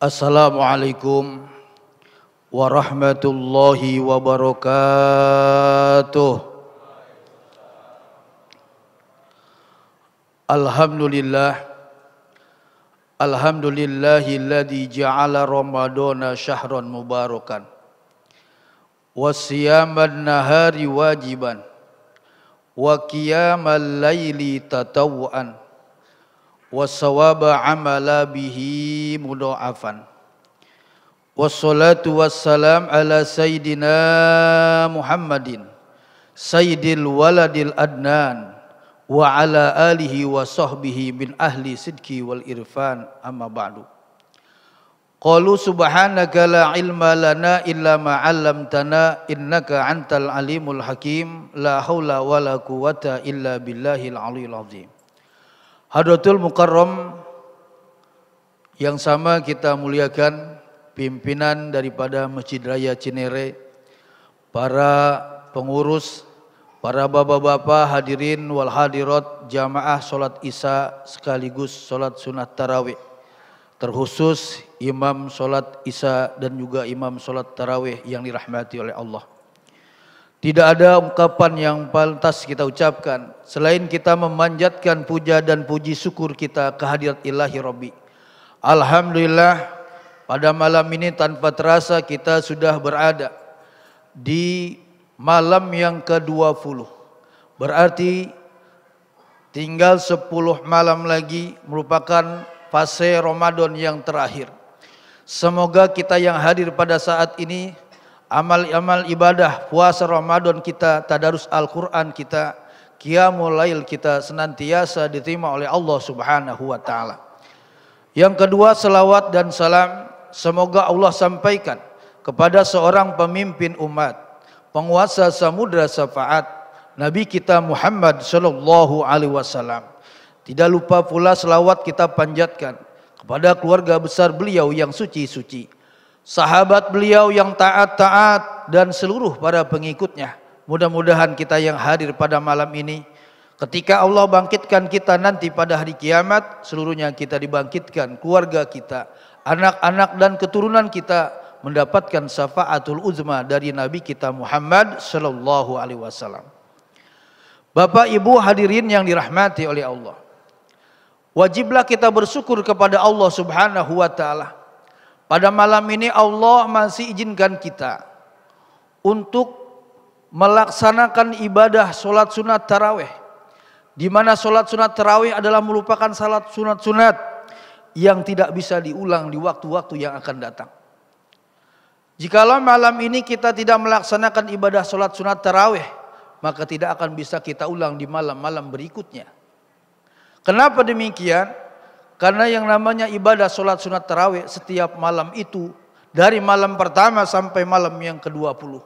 Assalamualaikum warahmatullahi wabarakatuh. Alhamdulillahilladzi ja'ala ramadana syahran mubarakan wasiyaman nahari wajiban wa qiyamal laili tatawwan wasawaba amala bihi mudha'afan. Wassalatu wassalam ala sayyidina Muhammadin sayyidil waladil adnan wa ala alihi wa sahbihi min ahli sidki wal irfan, amma ba'du. Qalu subhanaka la ilma lana illa ma 'allamtana innaka antal alimul hakim, la haula wala quwwata illa billahil aliyil azim. Hadratul Mukarram yang sama kita muliakan, pimpinan daripada Masjid Raya Cinere, para pengurus, para bapak-bapak hadirin wal hadirat, jamaah solat isya sekaligus solat sunat tarawih, terkhusus imam solat isya dan juga imam solat tarawih yang dirahmati oleh Allah. Tidak ada ungkapan yang pantas kita ucapkan selain kita memanjatkan puja dan puji syukur kita kehadirat Ilahi Rabbi. Alhamdulillah, pada malam ini tanpa terasa kita sudah berada di malam yang ke-20. Berarti tinggal 10 malam lagi merupakan fase Ramadan yang terakhir. Semoga kita yang hadir pada saat ini, amal-amal ibadah puasa Ramadan kita, tadarus Al-Quran kita, qiyamul lail kita senantiasa diterima oleh Allah Subhanahu wa taala. Yang kedua, selawat dan salam semoga Allah sampaikan kepada seorang pemimpin umat, penguasa samudra syafaat, Nabi kita Muhammad sallallahu alaihi wasallam. Tidak lupa pula selawat kita panjatkan kepada keluarga besar beliau yang suci-suci, sahabat beliau yang taat-taat, dan seluruh para pengikutnya. Mudah-mudahan kita yang hadir pada malam ini, ketika Allah bangkitkan kita nanti pada hari kiamat, seluruhnya kita dibangkitkan, keluarga kita, anak-anak dan keturunan kita mendapatkan syafaatul uzma dari Nabi kita Muhammad sallallahu alaihi wasallam. Bapak Ibu hadirin yang dirahmati oleh Allah, wajiblah kita bersyukur kepada Allah Subhanahu wa taala. Pada malam ini Allah masih izinkan kita untuk melaksanakan ibadah solat sunat tarawih, di mana solat sunat tarawih adalah merupakan salat sunat-sunat yang tidak bisa diulang di waktu-waktu yang akan datang. Jikalau malam ini kita tidak melaksanakan ibadah solat sunat tarawih, maka tidak akan bisa kita ulang di malam-malam berikutnya. Kenapa demikian? Karena yang namanya ibadah solat sunat tarawih setiap malam itu, dari malam pertama sampai malam yang ke-20,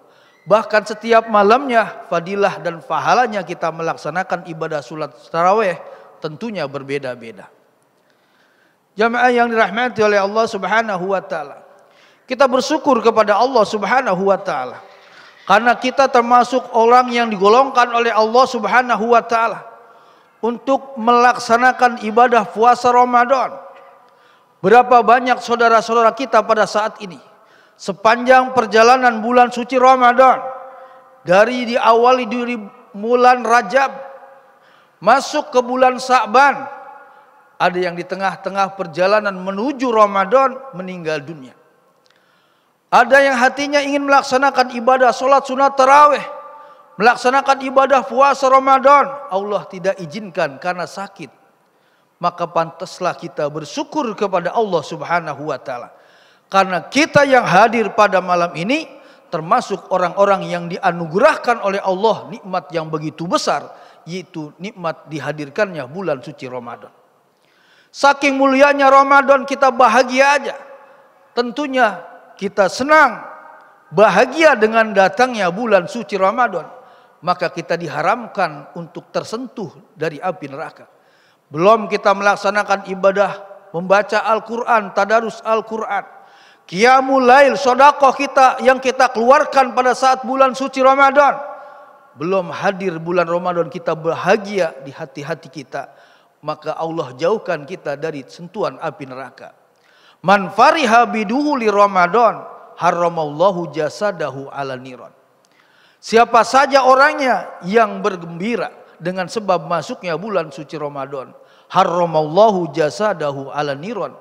bahkan setiap malamnya fadilah dan pahalanya kita melaksanakan ibadah solat tarawih tentunya berbeda-beda. Jamaah yang dirahmati oleh Allah Subhanahu wa taala, kita bersyukur kepada Allah Subhanahu wa taala karena kita termasuk orang yang digolongkan oleh Allah Subhanahu wa taala untuk melaksanakan ibadah puasa Ramadan. Berapa banyak saudara-saudara kita pada saat ini, sepanjang perjalanan bulan suci Ramadan, dari diawali dari bulan Rajab masuk ke bulan Sa'ban, ada yang di tengah-tengah perjalanan menuju Ramadan meninggal dunia. Ada yang hatinya ingin melaksanakan ibadah solat sunat tarawih, melaksanakan ibadah puasa Ramadan, Allah tidak izinkan karena sakit. Maka pantaslah kita bersyukur kepada Allah Subhanahu wa taala, karena kita yang hadir pada malam ini termasuk orang-orang yang dianugerahkan oleh Allah nikmat yang begitu besar, yaitu nikmat dihadirkannya bulan suci Ramadan. Saking mulianya Ramadan kita bahagia aja. Tentunya kita senang, bahagia dengan datangnya bulan suci Ramadan. Maka kita diharamkan untuk tersentuh dari api neraka. Belum kita melaksanakan ibadah membaca Al-Quran, tadarus Al-Quran, qiyamul lail, sedekah kita yang kita keluarkan pada saat bulan suci Ramadan. Belum hadir bulan Ramadan kita bahagia di hati-hati kita, maka Allah jauhkan kita dari sentuhan api neraka. Man fariha biduhuli Ramadan haramallahu jasadahu ala niran. Siapa saja orangnya yang bergembira dengan sebab masuknya bulan suci Ramadan, haramallahu jasadahu ala niran.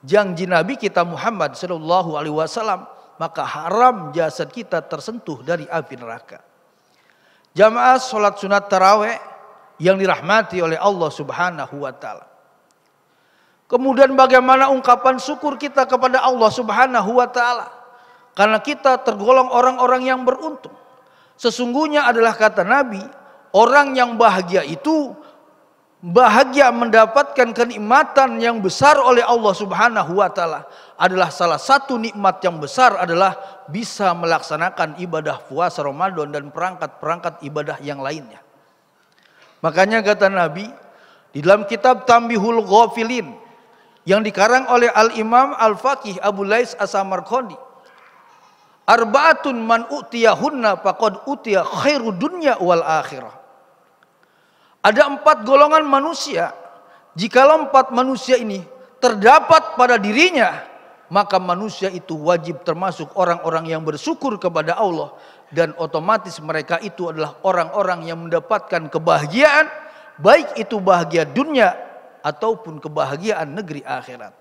Janji Nabi kita Muhammad sallallahu alaihi wasallam, maka haram jasad kita tersentuh dari api neraka. Jamaah salat sunat tarawih yang dirahmati oleh Allah Subhanahu wa taala. Kemudian bagaimana ungkapan syukur kita kepada Allah Subhanahu wa taala? Karena kita tergolong orang-orang yang beruntung. Sesungguhnya adalah kata Nabi, orang yang bahagia itu bahagia mendapatkan kenikmatan yang besar oleh Allah Subhanahu wa taala. Adalah salah satu nikmat yang besar adalah bisa melaksanakan ibadah puasa Ramadan dan perangkat-perangkat ibadah yang lainnya. Makanya kata Nabi di dalam kitab Tambihul Ghafilin yang dikarang oleh Al-Imam Al-Faqih Abu Lais As-Samarqandi, arba'atun man utiyahunna faqad utiya khairu dunya wal akhirah. Ada 4 golongan manusia. Jikalau 4 manusia ini terdapat pada dirinya, maka manusia itu wajib termasuk orang-orang yang bersyukur kepada Allah. Dan otomatis mereka itu adalah orang-orang yang mendapatkan kebahagiaan, baik itu bahagia dunia ataupun kebahagiaan negeri akhirat.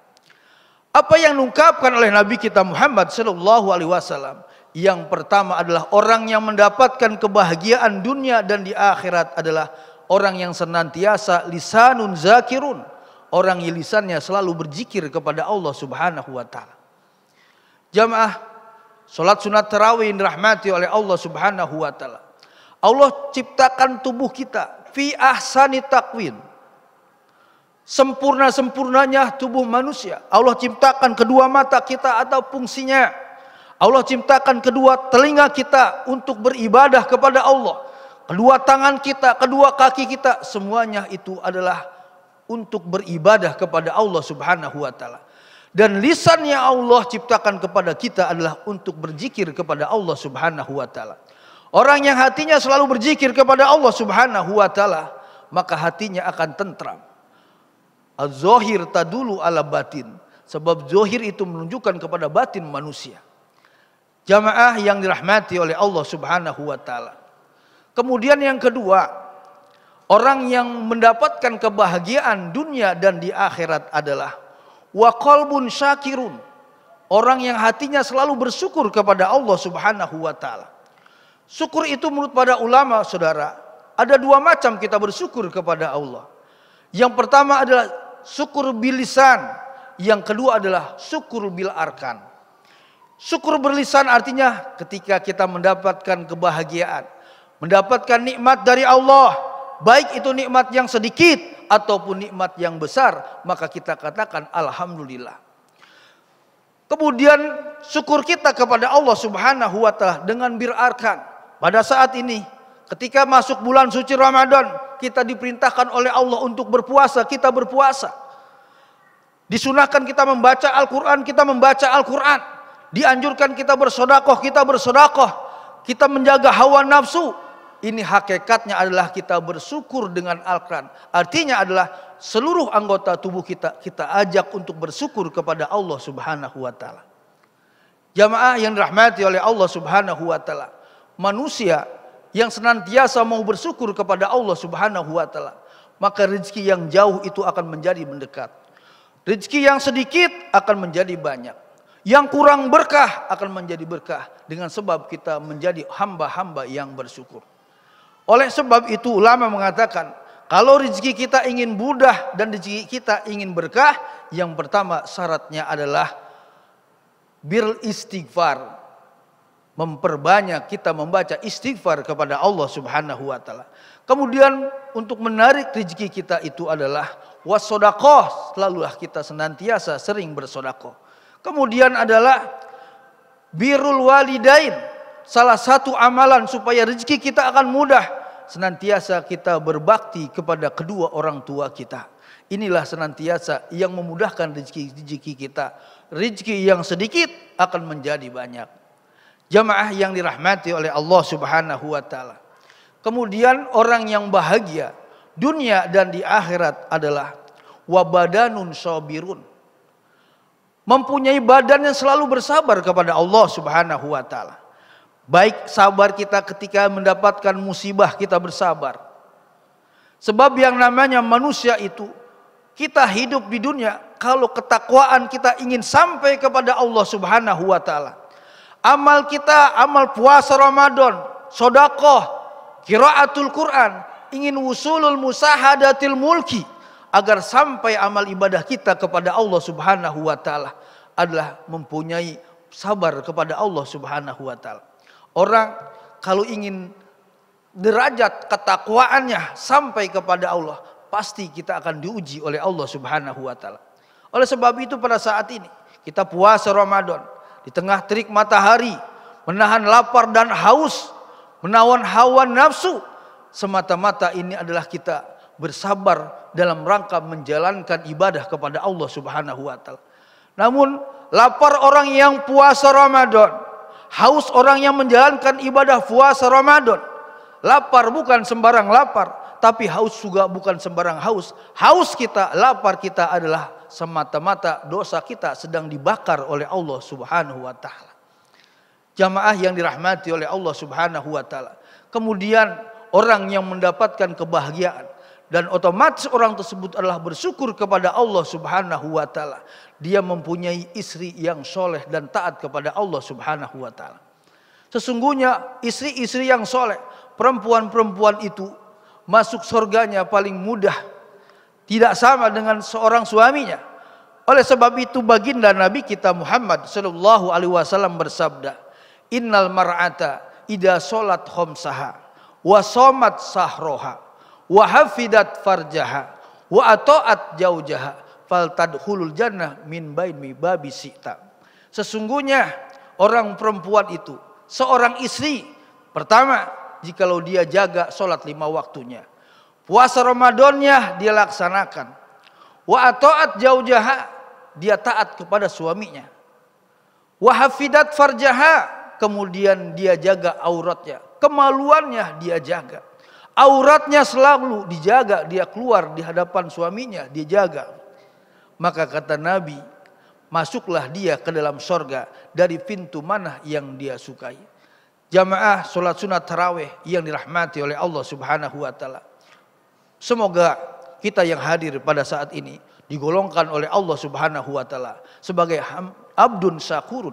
Apa yang diungkapkan oleh Nabi kita Muhammad sallallahu alaihi wasallam? Yang pertama adalah orang yang mendapatkan kebahagiaan dunia dan di akhirat adalah orang yang senantiasa lisanun zakirun, orang yang lisannya selalu berzikir kepada Allah Subhanahu wa taala. Jamaah salat sunat tarawih yang dirahmati oleh Allah Subhanahu wa taala. Allah ciptakan tubuh kita fi ahsani taqwim. Sempurna-sempurnanya tubuh manusia. Allah ciptakan kedua mata kita atau fungsinya. Allah ciptakan kedua telinga kita untuk beribadah kepada Allah. Kedua tangan kita, kedua kaki kita, semuanya itu adalah untuk beribadah kepada Allah Subhanahu wa taala. Dan lisan yang Allah ciptakan kepada kita adalah untuk berzikir kepada Allah Subhanahu wa taala. Orang yang hatinya selalu berzikir kepada Allah Subhanahu wa taala, maka hatinya akan tentram. Az-zahir tadulu ala batin. Sebab zahir itu menunjukkan kepada batin manusia. Jamaah yang dirahmati oleh Allah Subhanahu wa taala. Kemudian yang kedua, orang yang mendapatkan kebahagiaan dunia dan di akhirat adalah wa qalbun syakirun. Orang yang hatinya selalu bersyukur kepada Allah Subhanahu wa taala. Syukur itu menurut para ulama, saudara, ada 2 macam kita bersyukur kepada Allah. Yang pertama adalah syukur bil lisan, yang kedua adalah syukur bil arkan. Syukur berlisan artinya ketika kita mendapatkan kebahagiaan, mendapatkan nikmat dari Allah, baik itu nikmat yang sedikit ataupun nikmat yang besar, maka kita katakan alhamdulillah. Kemudian syukur kita kepada Allah Subhanahu wa taala dengan bir arkan. Pada saat ini ketika masuk bulan suci Ramadan, kita diperintahkan oleh Allah untuk berpuasa, kita berpuasa. Disunahkan kita membaca Al-Quran, kita membaca Al-Quran. Dianjurkan kita bersedekah, kita bersedekah. Kita menjaga hawa nafsu. Ini hakikatnya adalah kita bersyukur dengan Al-Quran. Artinya adalah seluruh anggota tubuh kita ajak untuk bersyukur kepada Allah Subhanahu wa taala. Jamaah yang dirahmati oleh Allah Subhanahu wa taala. Manusia yang senantiasa mau bersyukur kepada Allah Subhanahu wa taala, maka rezeki yang jauh itu akan menjadi mendekat. Rezeki yang sedikit akan menjadi banyak. Yang kurang berkah akan menjadi berkah dengan sebab kita menjadi hamba-hamba yang bersyukur. Oleh sebab itu ulama mengatakan, kalau rezeki kita ingin mudah dan rezeki kita ingin berkah, yang pertama syaratnya adalah bil istighfar. Memperbanyak kita membaca istighfar kepada Allah Subhanahu wa taala. Kemudian untuk menarik rezeki kita itu adalah wasodaqah, selalulah kita senantiasa sering bersedekah. Kemudian adalah birrul walidain. Salah satu amalan supaya rezeki kita akan mudah, senantiasa kita berbakti kepada kedua orang tua kita. Inilah senantiasa yang memudahkan rezeki kita. Rezeki yang sedikit akan menjadi banyak. Jamaah yang dirahmati oleh Allah Subhanahu wa taala. Kemudian orang yang bahagia dunia dan di akhirat adalah wabadanun sabirun. mempunyai badan yang selalu bersabar kepada Allah Subhanahu wa taala. Baik sabar kita ketika mendapatkan musibah, kita bersabar. Sebab yang namanya manusia itu, kita hidup di dunia, kalau ketakwaan kita ingin sampai kepada Allah Subhanahu wa taala, amal kita, amal puasa Ramadan, sedekah, qiraatul Quran, ingin wusulul musahadatil mulki, agar sampai amal ibadah kita kepada Allah Subhanahu wa taala adalah mempunyai sabar kepada Allah Subhanahu wa taala. Orang kalau ingin derajat ketakwaannya sampai kepada Allah, pasti kita akan diuji oleh Allah Subhanahu wa taala. Oleh sebab itu pada saat ini kita puasa Ramadan di tengah terik matahari, menahan lapar dan haus, menawan hawa nafsu, semata-mata ini adalah kita bersabar dalam rangka menjalankan ibadah kepada Allah Subhanahu wa taala. Namun lapar orang yang puasa Ramadan, haus orang yang menjalankan ibadah puasa Ramadan. Lapar bukan sembarang lapar, tapi haus juga bukan sembarang haus. Haus kita, lapar kita adalah semata-mata dosa kita sedang dibakar oleh Allah Subhanahu wa taala. Jamaah yang dirahmati oleh Allah Subhanahu wa taala. Kemudian orang yang mendapatkan kebahagiaan dan otomatis orang tersebut adalah bersyukur kepada Allah Subhanahu wa taala. Dia mempunyai istri yang soleh dan taat kepada Allah Subhanahu wa taala. Sesungguhnya istri-istri yang soleh, perempuan-perempuan itu masuk surganya paling mudah, tidak sama dengan seorang suaminya. Oleh sebab itu baginda Nabi kita Muhammad sallallahu alaihi wasallam bersabda, "Innal mar'ata idza sholat khamsaha wa shamat sahroha wa hafidat farjaha wa ata'at jaujaha faltadkhulul jannah min baini babi sita." Sesungguhnya orang perempuan itu, seorang istri, pertama, jikalau dia jaga sholat 5 waktunya, puasa Ramadannya dia laksanakan, wa ata'at jaujaha, dia taat kepada suaminya, wa hafidat farjaha, kemudian dia jaga auratnya, kemaluannya dia jaga, auratnya selalu dijaga, dia keluar di hadapan suaminya dia jaga. Maka kata Nabi, masuklah dia ke dalam sorga dari pintu mana yang dia sukai. Jamaah sholat sunat tarawih yang dirahmati oleh Allah Subhanahu wa taala, semoga kita yang hadir pada saat ini digolongkan oleh Allah Subhanahu wa taala sebagai abdun syakurun,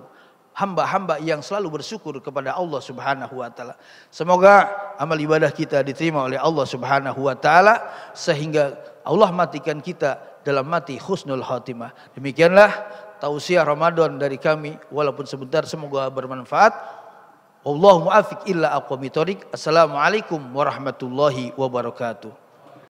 hamba-hamba yang selalu bersyukur kepada Allah Subhanahu wa taala. Semoga amal ibadah kita diterima oleh Allah Subhanahu wa taala sehingga Allah matikan kita dalam mati husnul khatimah. Demikianlah tausiah Ramadan dari kami, walaupun sebentar, semoga bermanfaat. Wallahu muwaffiq illa aqwamit thoriq. Assalamualaikum warahmatullahi wabarakatuh.